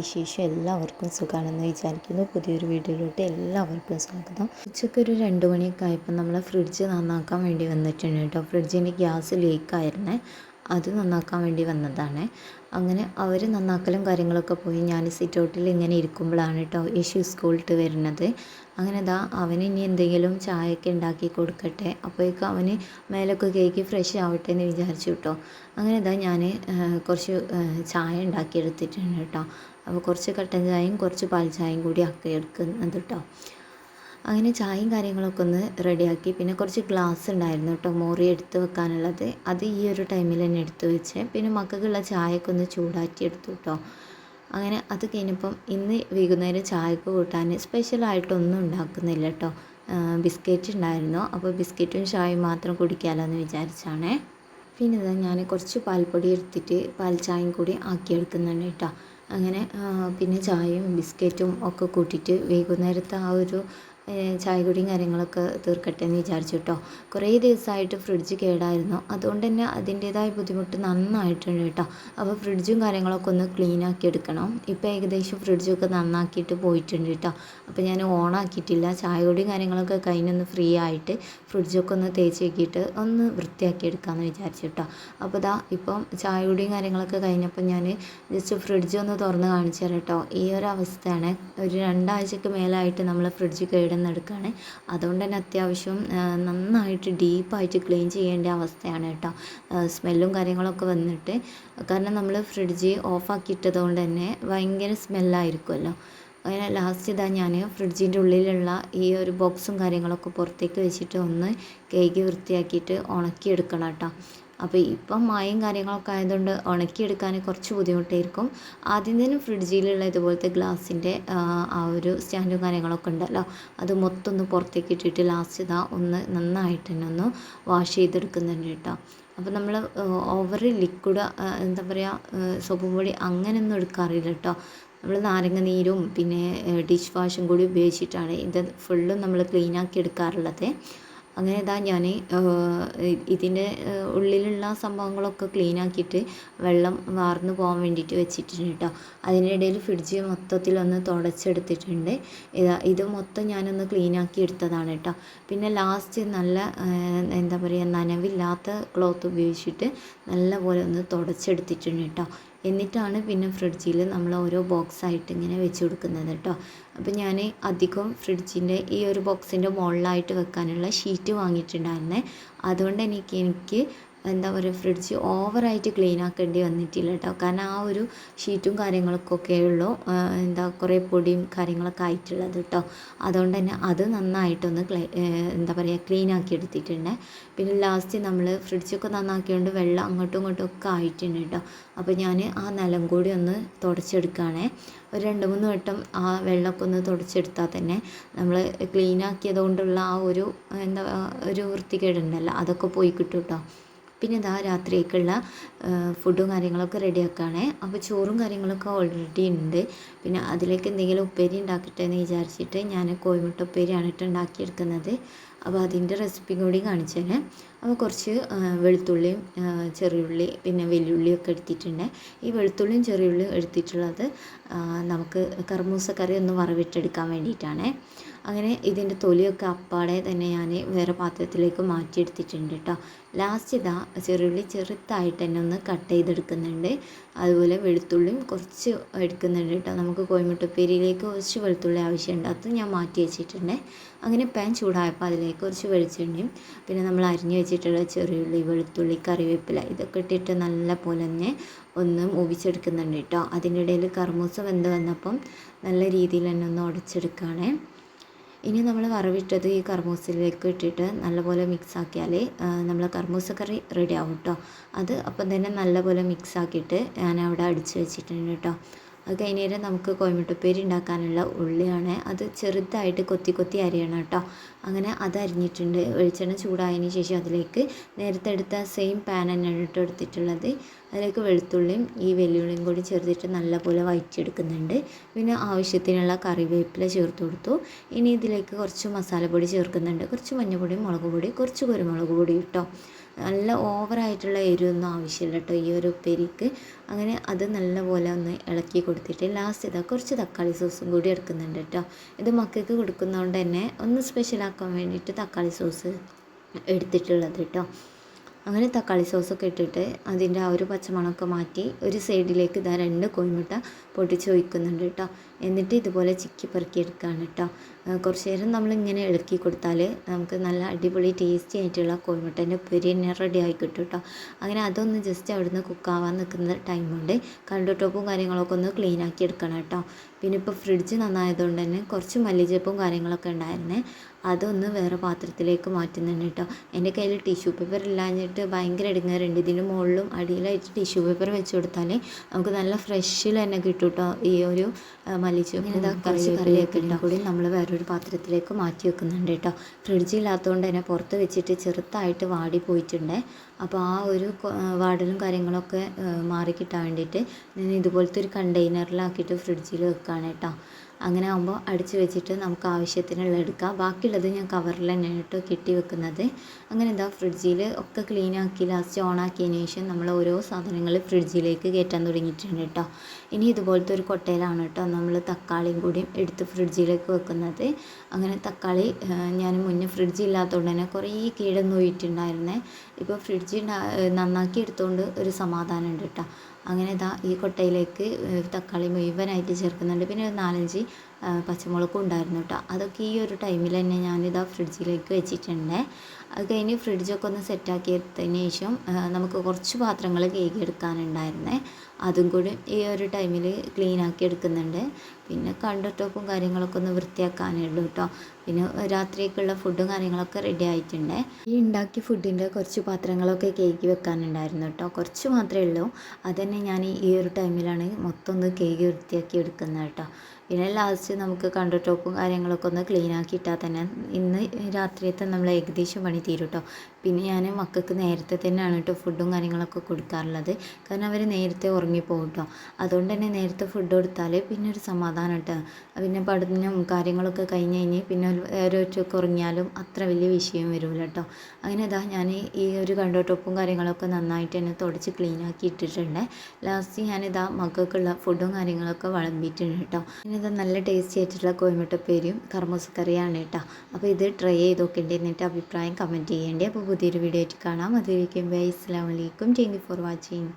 വിശേഷം? എല്ലാവർക്കും സുഖമാണെന്ന് വിചാരിക്കുന്നു. പുതിയൊരു വീഡിയോയിലോട്ട് എല്ലാവർക്കും സ്വാഗതം. ഉച്ചയ്ക്കൊരു 2 മണിയൊക്കെ ആയപ്പോൾ നമ്മളെ ഫ്രിഡ്ജ് നന്നാക്കാൻ വേണ്ടി വന്നിട്ടുണ്ട് കേട്ടോ. ഫ്രിഡ്ജിൻ്റെ ഗ്യാസ് ലീക്കായിരുന്നേ, അത് നന്നാക്കാൻ വേണ്ടി വന്നതാണ്. അങ്ങനെ അവർ നന്നാക്കലും കാര്യങ്ങളൊക്കെ പോയി ഞാൻ സിറ്റ് ഔട്ടിൽ ഇങ്ങനെ ഇരിക്കുമ്പോഴാണ് കേട്ടോ യേശു സ്കൂളിട്ട് വരുന്നത്. അങ്ങനെ അവന് ഇനി എന്തെങ്കിലും ചായയൊക്കെ ഉണ്ടാക്കി കൊടുക്കട്ടെ, അപ്പോഴേക്കും അവന് മേലൊക്കെ കേക്ക് ഫ്രഷ് ആവട്ടെ എന്ന് വിചാരിച്ചു കേട്ടോ. അങ്ങനെ ഞാൻ കുറച്ച് ചായ ഉണ്ടാക്കിയെടുത്തിട്ടുണ്ട് കേട്ടോ. അപ്പോൾ കുറച്ച് കട്ടൻ ചായയും കുറച്ച് പാൽ ചായയും കൂടി ആക്കി എടുക്കുന്നത് കേട്ടോ. അങ്ങനെ ചായയും കാര്യങ്ങളൊക്കെ ഒന്ന് റെഡിയാക്കി, പിന്നെ കുറച്ച് ഗ്ലാസ് ഉണ്ടായിരുന്നു കേട്ടോ മോറി എടുത്ത് വെക്കാനുള്ളത്, അത് ഈ ഒരു ടൈമിൽ തന്നെ എടുത്ത് വെച്ച്, പിന്നെ മക്കൾക്കുള്ള ചായയൊക്കെ ഒന്ന് ചൂടാക്കി എടുത്തു കേട്ടോ. അങ്ങനെ അത് കഴിഞ്ഞപ്പം ഇന്ന് വൈകുന്നേരം ചായക്ക് കൂട്ടാൻ സ്പെഷ്യലായിട്ടൊന്നും ഉണ്ടാക്കുന്നില്ല കേട്ടോ. ബിസ്ക്കറ്റ് ഉണ്ടായിരുന്നു, അപ്പോൾ ബിസ്ക്കറ്റും ചായയും മാത്രം കുടിക്കാമല്ലോ എന്ന് വിചാരിച്ചാണേ. പിന്നെ ഞാൻ കുറച്ച് പാൽപ്പൊടി എടുത്തിട്ട് പാൽ ചായയും കൂടി ആക്കിയെടുക്കുന്നുണ്ട് കേട്ടോ. അങ്ങനെ പിന്നെ ചായയും ബിസ്ക്കറ്റും ഒക്കെ കൂട്ടിയിട്ട് വൈകുന്നേരത്തെ ആ ഒരു ചായ കുടിയും കാര്യങ്ങളൊക്കെ തീർക്കട്ടെ എന്ന് വിചാരിച്ചു കേട്ടോ. കുറേ ദിവസമായിട്ട് ഫ്രിഡ്ജ് കേടായിരുന്നു, അതുകൊണ്ട് തന്നെ അതിൻ്റേതായ ബുദ്ധിമുട്ട് നന്നായിട്ടുണ്ട് കേട്ടോ. അപ്പോൾ ഫ്രിഡ്ജും കാര്യങ്ങളൊക്കെ ഒന്ന് ക്ലീൻ ആക്കി എടുക്കണം. ഇപ്പോൾ ഏകദേശം ഫ്രിഡ്ജൊക്കെ നന്നാക്കിയിട്ട് പോയിട്ടുണ്ട് കേട്ടോ. അപ്പോൾ ഞാൻ ഓണാക്കിയിട്ടില്ല. ചായ കുടിയും കാര്യങ്ങളൊക്കെ കഴിഞ്ഞൊന്ന് ഫ്രീ ആയിട്ട് ഫ്രിഡ്ജൊക്കെ ഒന്ന് തേച്ച് വെക്കിയിട്ട് ഒന്ന് വൃത്തിയാക്കി എടുക്കാമെന്ന് വിചാരിച്ചു കേട്ടോ. അപ്പോൾ ഇപ്പം ചായ കുടിയും കാര്യങ്ങളൊക്കെ കഴിഞ്ഞപ്പോൾ ഞാൻ ജസ്റ്റ് ഫ്രിഡ്ജ് ഒന്ന് തുറന്ന് കാണിച്ചു തരാം കേട്ടോ. ഈ ഒരു അവസ്ഥയാണ്. ഒരു 2 ആഴ്ചക്ക് മേലായിട്ട് നമ്മൾ ഫ്രിഡ്ജ് കേടുന്നെടുക്കുകയാണ്. അതുകൊണ്ട് തന്നെ അത്യാവശ്യം നന്നായിട്ട് ഡീപ്പായിട്ട് ക്ലീൻ ചെയ്യേണ്ട അവസ്ഥയാണ് കേട്ടോ. സ്മെല്ലും കാര്യങ്ങളൊക്കെ വന്നിട്ട്, കാരണം നമ്മൾ ഫ്രിഡ്ജ് ഓഫാക്കിയിട്ടത് കൊണ്ട് തന്നെ ഭയങ്കര സ്മെല്ലായിരിക്കുമല്ലോ. അങ്ങനെ ലാസ്റ്റ് ഞാൻ ഫ്രിഡ്ജിൻ്റെ ഉള്ളിലുള്ള ഈ ഒരു ബോക്സും കാര്യങ്ങളൊക്കെ പുറത്തേക്ക് വെച്ചിട്ട് ഒന്ന് കേക്ക് വൃത്തിയാക്കിയിട്ട് ഉണക്കിയെടുക്കണം കേട്ടോ. അപ്പോൾ ഇപ്പം മായയും കാര്യങ്ങളൊക്കെ ആയതുകൊണ്ട് ഉണക്കിയെടുക്കാൻ കുറച്ച് ബുദ്ധിമുട്ടായിരിക്കും. ആദ്യം തന്നെ ഫ്രിഡ്ജിലുള്ള ഇതുപോലത്തെ ഗ്ലാസിൻ്റെ ആ ഒരു സ്റ്റാൻഡും കാര്യങ്ങളൊക്കെ ഉണ്ടല്ലോ, അത് മൊത്തം ഒന്ന് പുറത്തേക്ക് ഇട്ടിട്ട് ലാസ്റ്റ് ഒന്ന് നന്നായിട്ട് തന്നെ ഒന്ന് വാഷ് ചെയ്തെടുക്കുന്നുണ്ട് കേട്ടോ. അപ്പോൾ നമ്മൾ ഓവർ ലിക്വിഡ് എന്താ പറയുക, സോപ്പും പൊടി അങ്ങനെയൊന്നും എടുക്കാറില്ല കേട്ടോ. നമ്മൾ നാരങ്ങ നീരും പിന്നെ ഡിഷ് വാഷും കൂടി ഉപയോഗിച്ചിട്ടാണ് ഇത് ഫുള്ളും നമ്മൾ ക്ലീനാക്കി എടുക്കാറുള്ളത്. അങ്ങനെ ഞാൻ ഇതിൻ്റെ ഉള്ളിലുള്ള സംഭവങ്ങളൊക്കെ ക്ലീനാക്കിയിട്ട് വെള്ളം വാർന്നു പോകാൻ വേണ്ടിയിട്ട് വെച്ചിട്ടുണ്ട് കേട്ടോ. അതിനിടയിൽ ഫ്രിഡ്ജ് മൊത്തത്തിലൊന്ന് തുടച്ചെടുത്തിട്ടുണ്ട്. ഇത് മൊത്തം ഞാനൊന്ന് ക്ലീനാക്കി എടുത്തതാണ് കേട്ടോ. പിന്നെ ലാസ്റ്റ് നല്ല എന്താ പറയുക, നനവില്ലാത്ത ക്ലോത്ത് ഉപയോഗിച്ചിട്ട് നല്ലപോലെ ഒന്ന് തുടച്ചെടുത്തിട്ടുണ്ട് കേട്ടോ. എന്നിട്ടാണ് പിന്നെ ഫ്രിഡ്ജിൽ നമ്മൾ ഓരോ ബോക്സായിട്ട് ഇങ്ങനെ വെച്ച് കൊടുക്കുന്നത് കേട്ടോ. അപ്പോൾ ഞാൻ അധികം ഫ്രിഡ്ജിൻ്റെ ഈ ഒരു ബോക്സിൻ്റെ മുകളിലായിട്ട് വെക്കാനുള്ള ഷീറ്റ് വാങ്ങിയിട്ടുണ്ടായിരുന്നേ. അതുകൊണ്ട് എനിക്ക് എന്താ പറയുക, ഫ്രിഡ്ജ് ഓവറായിട്ട് ക്ലീൻ ആക്കേണ്ടി വന്നിട്ടില്ല കേട്ടോ. കാരണം ആ ഒരു ഷീറ്റും കാര്യങ്ങളൊക്കെ ഉള്ളൂ കുറേ പൊടിയും കാര്യങ്ങളൊക്കെ ആയിട്ടുള്ളത് കേട്ടോ. അതുകൊണ്ട് തന്നെ അത് നന്നായിട്ടൊന്ന് എന്താ പറയുക, ക്ലീൻ ആക്കി എടുത്തിട്ടുണ്ട്. പിന്നെ ലാസ്റ്റ് നമ്മൾ ഫ്രിഡ്ജൊക്കെ നന്നാക്കിയതുകൊണ്ട് വെള്ളം അങ്ങോട്ടും ഇങ്ങോട്ടും ഒക്കെ ആയിട്ടുണ്ട് കേട്ടോ. അപ്പോൾ ഞാൻ ആ നിലം കൂടി ഒന്ന് തുടച്ചെടുക്കുകയാണേ. ഒരു 2-3 വട്ടം ആ വെള്ളമൊക്കെ ഒന്ന് തുടച്ചെടുത്താൽ തന്നെ നമ്മൾ ക്ലീൻ ആക്കിയത് കൊണ്ടുള്ള ആ ഒരു ഒരു വൃത്തികേടുണ്ടല്ലോ, അതൊക്കെ പോയി കിട്ടും കേട്ടോ. പിന്നെ രാത്രിയേക്കുള്ള ഫുഡും കാര്യങ്ങളൊക്കെ റെഡിയാക്കുകയാണേ. അപ്പോൾ ചോറും കാര്യങ്ങളൊക്കെ ഓൾറെഡി ഉണ്ട്. പിന്നെ അതിലേക്ക് എന്തെങ്കിലും ഉപ്പേരി ഉണ്ടാക്കട്ടെ എന്ന് വിചാരിച്ചിട്ട് ഞാൻ കോഴിമുട്ട ഉപ്പേരിയാണ് ഉണ്ടാക്കിയെടുക്കുന്നത്. അപ്പോൾ അതിൻ്റെ റെസിപ്പി കൂടി കാണിച്ചു തരാം. അപ്പോൾ കുറച്ച് വെളുത്തുള്ളിയും ചെറിയുള്ളി പിന്നെ വെല്ലുള്ളിയൊക്കെ എടുത്തിട്ടുണ്ട്. ഈ വെളുത്തുള്ളിയും ചെറിയുള്ളിയും എടുത്തിട്ടുള്ളത് നമുക്ക് കർമൂസ കറി ഒന്ന് വറവിട്ടെടുക്കാൻ വേണ്ടിയിട്ടാണ്. അങ്ങനെ ഇതിൻ്റെ തൊലിയൊക്കെ അപ്പാടെ തന്നെ ഞാൻ വേറെ പാത്രത്തിലേക്ക് മാറ്റിയെടുത്തിട്ടുണ്ട് കേട്ടോ. ലാസ്റ്റ് ചെറിയുള്ളി ചെറുതായിട്ട് തന്നെ ഒന്ന് കട്ട് ചെയ്തെടുക്കുന്നുണ്ട്. അതുപോലെ വെളുത്തുള്ളിയും കുറച്ച് എടുക്കുന്നുണ്ട് കേട്ടോ. നമുക്ക് കോഴിമുട്ടപ്പേരിയിലേക്ക് കുറച്ച് വെളുത്തുള്ളി ആവശ്യമുണ്ട്, അത് ഞാൻ മാറ്റി വെച്ചിട്ടുണ്ട്. അങ്ങനെ പാൻ ചൂടായപ്പോൾ അതിലേക്ക് കുറച്ച് വെളിച്ചെണ്ണയും പിന്നെ നമ്മൾ അരിഞ്ഞു വെച്ചിട്ടുള്ള ചെറിയുള്ളി, വെളുത്തുള്ളി, കറിവേപ്പില ഇതൊക്കെ ഇട്ടിട്ട് നല്ല പോലെ തന്നെ ഒന്ന് മൂവിച്ചെടുക്കുന്നുണ്ട് കേട്ടോ. അതിൻ്റെ ഇടയിൽ കർമൂസ വെന്ത് വന്നപ്പം നല്ല രീതിയിൽ തന്നെ ഒന്ന് ഉടച്ചെടുക്കുകയാണേ. ഇനി നമ്മൾ വറവിട്ടത് ഈ കർമൂസയിലേക്ക് ഇട്ടിട്ട് നല്ലപോലെ മിക്സാക്കിയാൽ നമ്മൾ കർമൂസ കറി റെഡി ആവും കേട്ടോ. അത് അപ്പം തന്നെ നല്ലപോലെ മിക്സാക്കിയിട്ട് ഞാൻ അവിടെ അടിച്ച് വെച്ചിട്ടുണ്ട് കേട്ടോ. അത് കഴിഞ്ഞേരം നമുക്ക് കോഴിമുട്ടപ്പേരി ഉണ്ടാക്കാനുള്ള ഉള്ളിയാണ്, അത് ചെറുതായിട്ട് കൊത്തി അരിയണം കേട്ടോ. അങ്ങനെ അത് അരിഞ്ഞിട്ടുണ്ട്. വെളിച്ചെണ്ണ ചൂടായതിന് ശേഷം അതിലേക്ക് നേരത്തെ എടുത്ത സെയിം പാൻ തന്നെയാണ് എടുത്തിട്ടുള്ളത്. അതിലേക്ക് വെളുത്തുള്ളിയും ഈ വെല്ലുള്ളിയും കൂടി ചേർത്തിട്ട് നല്ലപോലെ വഴറ്റിയെടുക്കുന്നുണ്ട്. പിന്നെ ആവശ്യത്തിനുള്ള കറിവേപ്പില ചേർത്ത് കൊടുത്തു. ഇനി ഇതിലേക്ക് കുറച്ച് മസാലപ്പൊടി ചേർക്കുന്നുണ്ട്. കുറച്ച് മഞ്ഞൾപ്പൊടി, മുളക് പൊടി, കുറച്ച് കുരുമുളക് പൊടി കേട്ടോ. നല്ല ഓവറായിട്ടുള്ള എരിവൊന്നും ആവശ്യമില്ല കേട്ടോ ഈ ഒരു ഉപ്പേരിക്ക്. അങ്ങനെ അത് നല്ലപോലെ ഒന്ന് ഇളക്കി കൊടുത്തിട്ട് ലാസ്റ്റ് ഇതാ കുറച്ച് തക്കാളി സോസും കൂടി എടുക്കുന്നുണ്ട് കേട്ടോ. ഇത് മക്കൾക്ക് കൊടുക്കുന്നതുകൊണ്ട് തന്നെ ഒന്ന് സ്പെഷ്യലാക്കാൻ വേണ്ടിയിട്ട് തക്കാളി സോസ് എടുത്തിട്ടുള്ളത് കേട്ടോ. അങ്ങനെ തക്കാളി സോസൊക്കെ ഇട്ടിട്ട് അതിൻ്റെ ആ ഒരു പച്ചമണമൊക്കെ മാറ്റി ഒരു സൈഡിലേക്ക് ഇതാ 2 കോഴിമുട്ട പൊട്ടിച്ച് ഒഴിക്കുന്നുണ്ട് കേട്ടോ. എന്നിട്ട് ഇതുപോലെ ചിക്കി പെറുക്കി എടുക്കുകയാണ് കേട്ടോ. കുറച്ച് നേരം നമ്മളിങ്ങനെ ഇളക്കി കൊടുത്താൽ നമുക്ക് നല്ല അടിപൊളി ടേസ്റ്റി ആയിട്ടുള്ള കോഴിമുട്ടേൻ്റെ ഉപ്പേരി തന്നെ റെഡി ആയി കിട്ടും കേട്ടോ. അങ്ങനെ അതൊന്ന് ജസ്റ്റ് അവിടുന്ന് കുക്കാവാൻ നിൽക്കുന്ന ടൈം കൊണ്ട് കൗണ്ടർ ടോപ്പും കാര്യങ്ങളൊക്കെ ഒന്ന് ക്ലീൻ ആക്കി എടുക്കണം കേട്ടോ. പിന്നെ ഇപ്പോൾ ഫ്രിഡ്ജ് നന്നായതുകൊണ്ട് തന്നെ കുറച്ച് മല്ലിച്ചപ്പും കാര്യങ്ങളൊക്കെ ഉണ്ടായിരുന്നേ, അതൊന്ന് വേറെ പാത്രത്തിലേക്ക് മാറ്റുന്നുണ്ട് കേട്ടോ. എൻ്റെ കയ്യിൽ ടിഷ്യൂ പേപ്പർ ഇല്ലാഞ്ഞിട്ട് ഭയങ്കര ഇടങ്ങേറുണ്ട്. ഇതിന് മുകളിലും അടിയിലായിട്ട് ടിഷ്യൂ പേപ്പർ വെച്ച് കൊടുത്താൽ നമുക്ക് നല്ല ഫ്രഷിൽ തന്നെ കിട്ടും കേട്ടോ ഈ ഒരു മല്ലിച്ചപ്പ്. കുറച്ച് കറിയൊക്കെ കൂടി നമ്മൾ വേറൊരു പാത്രത്തിലേക്ക് മാറ്റി വെക്കുന്നുണ്ട് കേട്ടോ. ഫ്രിഡ്ജില്ലാത്തതുകൊണ്ട് തന്നെ പുറത്ത് വെച്ചിട്ട് ചെറുതായിട്ട് വാടി പോയിട്ടുണ്ട്. അപ്പോൾ ആ ഒരു വാടലും കാര്യങ്ങളൊക്കെ മാറിക്കിട്ടാൻ വേണ്ടിയിട്ട് ഞാൻ ഇതുപോലത്തെ ഒരു കണ്ടെയ്നറിലാക്കിയിട്ട് ഫ്രിഡ്ജിൽ വെക്കുകയാണ് കേട്ടോ. അങ്ങനെ ആകുമ്പോൾ അടിച്ച് വെച്ചിട്ട് നമുക്ക് ആവശ്യത്തിനുള്ള എടുക്കാം. ബാക്കിയുള്ളത് ഞാൻ കവറിൽ തന്നെയാണ് കേട്ടോ കെട്ടി വെക്കുന്നത്. അങ്ങനെ എന്താ ഫ്രിഡ്ജിൽ ഒക്കെ ക്ലീൻ ആക്കി ലാസ്റ്റ് ഓൺ ആക്കിയതിന് ശേഷം നമ്മൾ ഓരോ സാധനങ്ങൾ ഫ്രിഡ്ജിലേക്ക് കയറ്റാൻ തുടങ്ങിയിട്ടുണ്ട് കേട്ടോ. ഇനി ഇതുപോലത്തെ ഒരു കൊട്ടയിലാണ് കേട്ടോ നമ്മൾ തക്കാളിയും കൂടിയും എടുത്ത് ഫ്രിഡ്ജിലേക്ക് വെക്കുന്നത്. അങ്ങനെ തക്കാളി ഞാൻ മുന്നേ ഫ്രിഡ്ജ് ഇല്ലാത്തതുകൊണ്ട് തന്നെ കുറേ കീടൊന്നും ഒഴിയിട്ടുണ്ടായിരുന്നേ. ഇപ്പോൾ ഫ്രിഡ്ജ് നന്നാക്കി എടുത്തുകൊണ്ട് ഒരു സമാധാനം ഉണ്ട് കേട്ടോ. അങ്ങനെ ഇതാ ഈ കൊട്ടയിലേക്ക് തക്കാളി മുഴുവനായിട്ട് ചേർക്കുന്നുണ്ട്. പിന്നെ ഒരു 4-5 പച്ചമുളകും ഉണ്ടായിരുന്നു കേട്ടോ. അതൊക്കെ ഈ ഒരു ടൈമിൽ തന്നെ ഞാനിതാ ഫ്രിഡ്ജിലേക്ക് വെച്ചിട്ടുണ്ട്. അത് കഴിഞ്ഞ് ഫ്രിഡ്ജൊക്കെ ഒന്ന് സെറ്റാക്കി എടുത്തതിന് ശേഷം നമുക്ക് കുറച്ച് പാത്രങ്ങൾ കഴുകി എടുക്കാനുണ്ടായിരുന്നേ, അതും കൂടി ഈ ഒരു ടൈമിൽ ക്ലീൻ ആക്കി എടുക്കുന്നുണ്ട്. പിന്നെ കൗണ്ടർ ടോപ്പും കാര്യങ്ങളൊക്കെ ഒന്ന് വൃത്തിയാക്കാനേ ഉള്ളൂ കേട്ടോ. പിന്നെ രാത്രിയൊക്കെയുള്ള ഫുഡും കാര്യങ്ങളൊക്കെ റെഡി ആയിട്ടുണ്ട്. ഈ ഉണ്ടാക്കിയ ഫുഡിൻ്റെ കുറച്ച് പാത്രങ്ങളൊക്കെ കഴുകി വെക്കാനുണ്ടായിരുന്നു കേട്ടോ. കുറച്ച് മാത്രമേ ഉള്ളൂ. അതുതന്നെ ഞാൻ ഈ ഒരു ടൈമിലാണ് മൊത്തം ഒന്ന് കഴുകി വൃത്തിയാക്കി എടുക്കുന്നത് കേട്ടോ. പിന്നെ ലാസ്റ്റ് നമുക്ക് കൗണ്ടർ ടോപ്പും കാര്യങ്ങളൊക്കെ ഒന്ന് ക്ലീൻ ആക്കി ഇട്ടാൽ തന്നെ ഇന്ന് രാത്രിയത്തെ നമ്മൾ ഏകദേശം പണി തീരും കേട്ടോ. പിന്നെ ഞാൻ മക്കൾക്ക് നേരത്തെ തന്നെയാണ് കേട്ടോ ഫുഡും കാര്യങ്ങളൊക്കെ കൊടുക്കാറുള്ളത്. കാരണം അവർ നേരത്തെ ഉറങ്ങിപ്പോകും കേട്ടോ. അതുകൊണ്ട് തന്നെ നേരത്തെ ഫുഡ് കൊടുത്താൽ പിന്നെ ഒരു സമാധാനം കേട്ടോ. പിന്നെ പഠനവും കാര്യങ്ങളൊക്കെ കഴിഞ്ഞ് പിന്നെ ഓരോരുത്തർക്ക് ഉറങ്ങിയാലും അത്ര വലിയ വിഷയം വരില്ല കേട്ടോ. അങ്ങനെ ഇതാ ഞാൻ ഈ ഒരു കൗണ്ടർ ടോപ്പും കാര്യങ്ങളൊക്കെ നന്നായിട്ട് തന്നെ തുടച്ച് ക്ലീൻ ആക്കി ഇട്ടിട്ടുണ്ട്. ലാസ്റ്റ് ഞാനിതാ മക്കൾക്കുള്ള ഫുഡും കാര്യങ്ങളൊക്കെ വിളമ്പിയിട്ടുണ്ട് കേട്ടോ. ഇത് നല്ല ടേസ്റ്റി ആയിട്ടുള്ള കോഴിമുട്ടപ്പേരിയും കർമൂസ കറിയാണ് കേട്ടോ. അപ്പോൾ ഇത് ട്രൈ ചെയ്ത് നോക്കേണ്ടി, എന്നിട്ട് അഭിപ്രായം കമൻറ്റ് ചെയ്യേണ്ടി. അപ്പോൾ പുതിയൊരു വീഡിയോ ആയിട്ട് കാണാം. അതുവരേക്കും ബൈ, അസ്സലാമു അലൈക്കും. Thank you for watching.